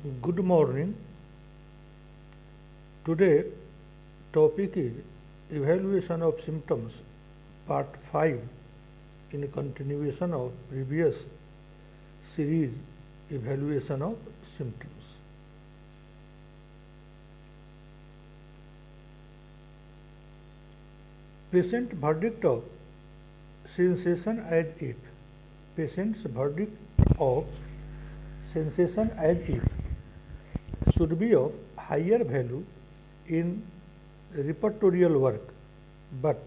Good morning. Today topic is evaluation of symptoms part 5 in continuation of previous series evaluation of symptoms. Patient verdict of sensation as if. Patient's verdict of sensation as if should be of higher value in repertorial work, but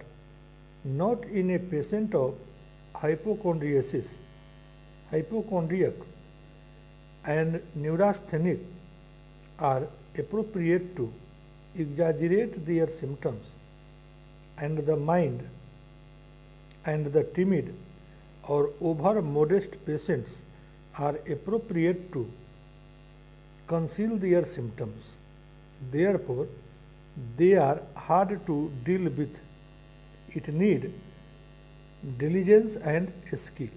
not in a patient of hypochondriasis. Hypochondriacs and neurasthenic are appropriate to exaggerate their symptoms, and the mind and the timid or over modest patients are appropriate to conceal their symptoms. Therefore, they are hard to deal with. It needs diligence and skill.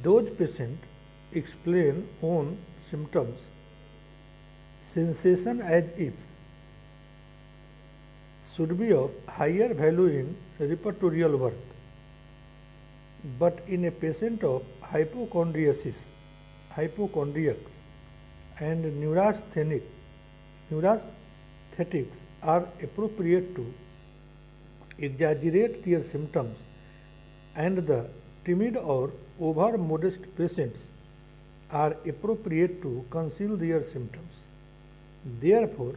Those patients explain own symptoms, sensation as if should be of higher value in repertorial work, but in a patient of hypochondriasis, hypochondriacs and neurasthenics are appropriate to exaggerate their symptoms, and the timid or over modest patients are appropriate to conceal their symptoms. Therefore,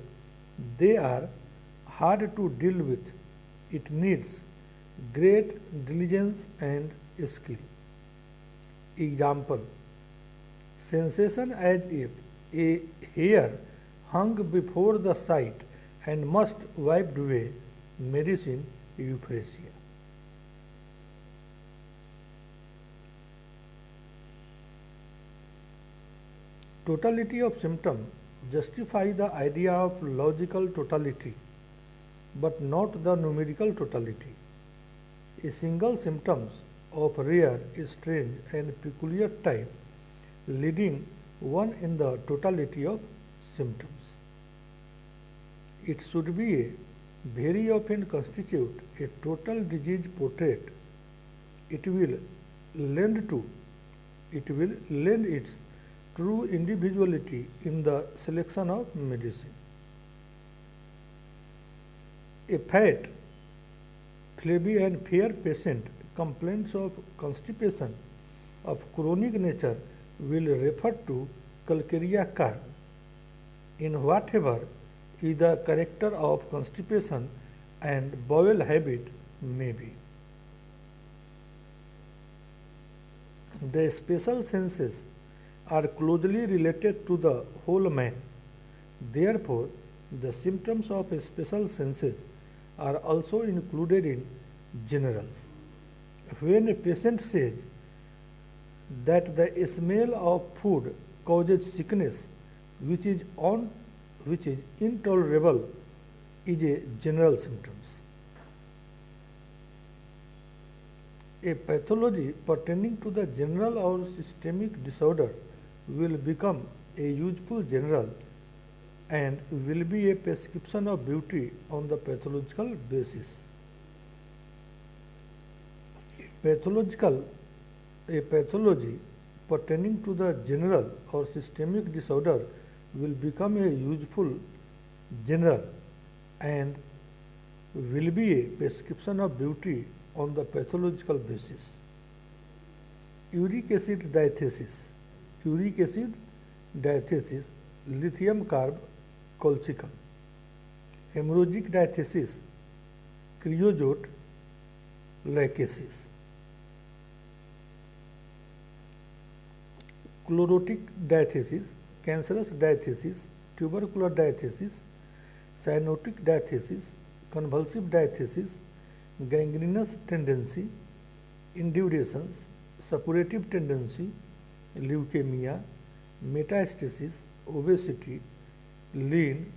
they are hard to deal with. It needs great diligence and skill. Example: sensation as if a hair hung before the sight and must wiped away. Medicine euphrasia. Totality of symptom justify the idea of logical totality, but not the numerical totality. A single symptoms of rare, strange and peculiar type leading one in the totality of symptoms. It should be a very often constitute a total disease portrait. It will lend its true individuality in the selection of medicine. A fat, flabby and fair patient complains of constipation of chronic nature will refer to calcarea carb. In whatever is the character of constipation and bowel habit may be. The special senses are closely related to the whole man. Therefore, the symptoms of special senses are also included in generals. When a patient says that the smell of food causes sickness, which is intolerable, is a general symptoms. A pathology pertaining to the general or systemic disorder will become a useful general and will be a prescription of beauty on the pathological basis. A pathology pertaining to the general or systemic disorder will become a useful general and will be a prescription of beauty on the pathological basis. Uric acid diathesis, lithium carb colchicum. Hemorrhagic diathesis, creosote lacasis. Chlorotic diathesis, cancerous diathesis, tubercular diathesis, cyanotic diathesis, convulsive diathesis, gangrenous tendency, indurations, suppurative tendency, leukemia, metastasis, obesity, lean,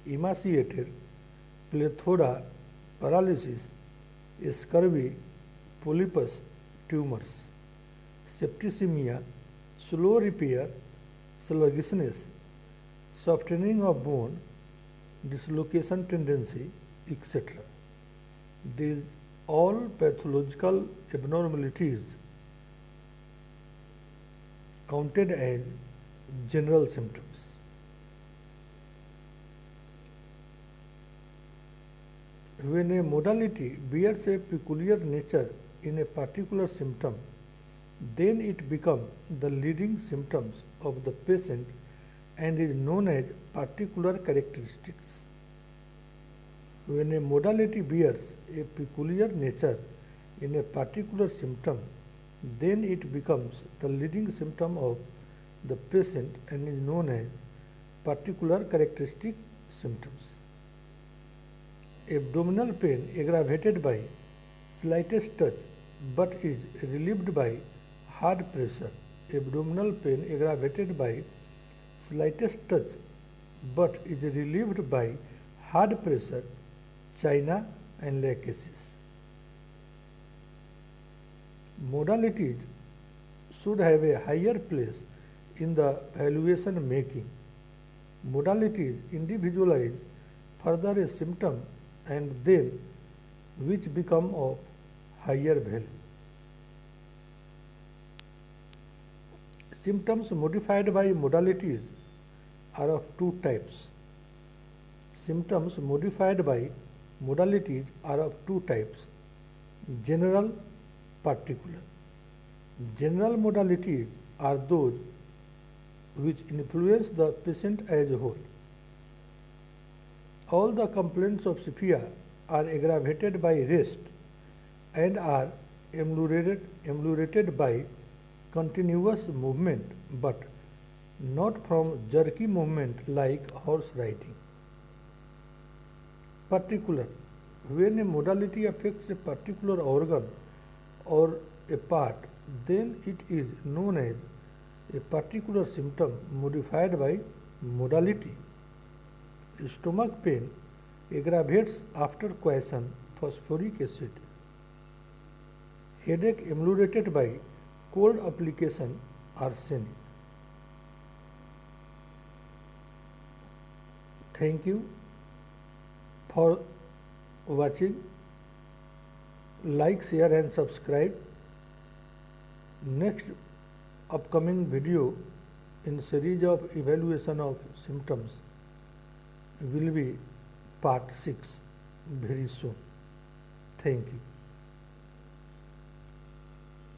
emaciated, plethora, paralysis, scurvy, polypus, tumors, septicemia, slow repair, sluggishness, softening of bone, dislocation tendency, etc. These all pathological abnormalities counted as general symptoms. When a modality bears a peculiar nature in a particular symptom, then it becomes the leading symptoms of the patient and is known as particular characteristics. When a modality bears a peculiar nature in a particular symptom, then it becomes the leading symptom of the patient and is known as particular characteristic symptoms. Abdominal pain aggravated by slightest touch but is relieved by hard pressure. Abdominal pain aggravated by slightest touch but is relieved by hard pressure, China and lachesis. Modalities should have a higher place in the valuation making. Modalities individualize further a symptom and then which become of higher value. Symptoms modified by modalities are of two types. Symptoms modified by modalities are of two types: general, particular. General modalities are those which influence the patient as a whole. All the complaints of sepsia are aggravated by rest and are ameliorated by continuous movement, but not from jerky movement like horse riding. Particular. When a modality affects a particular organ or a part, then it is known as a particular symptom modified by modality. Stomach pain aggravates after quiescence, phosphoric acid. Headache ameliorated by cold application, arsenic. Thank you for watching. Like, share and subscribe. Next upcoming video in series of evaluation of symptoms will be part 6 very soon. Thank you.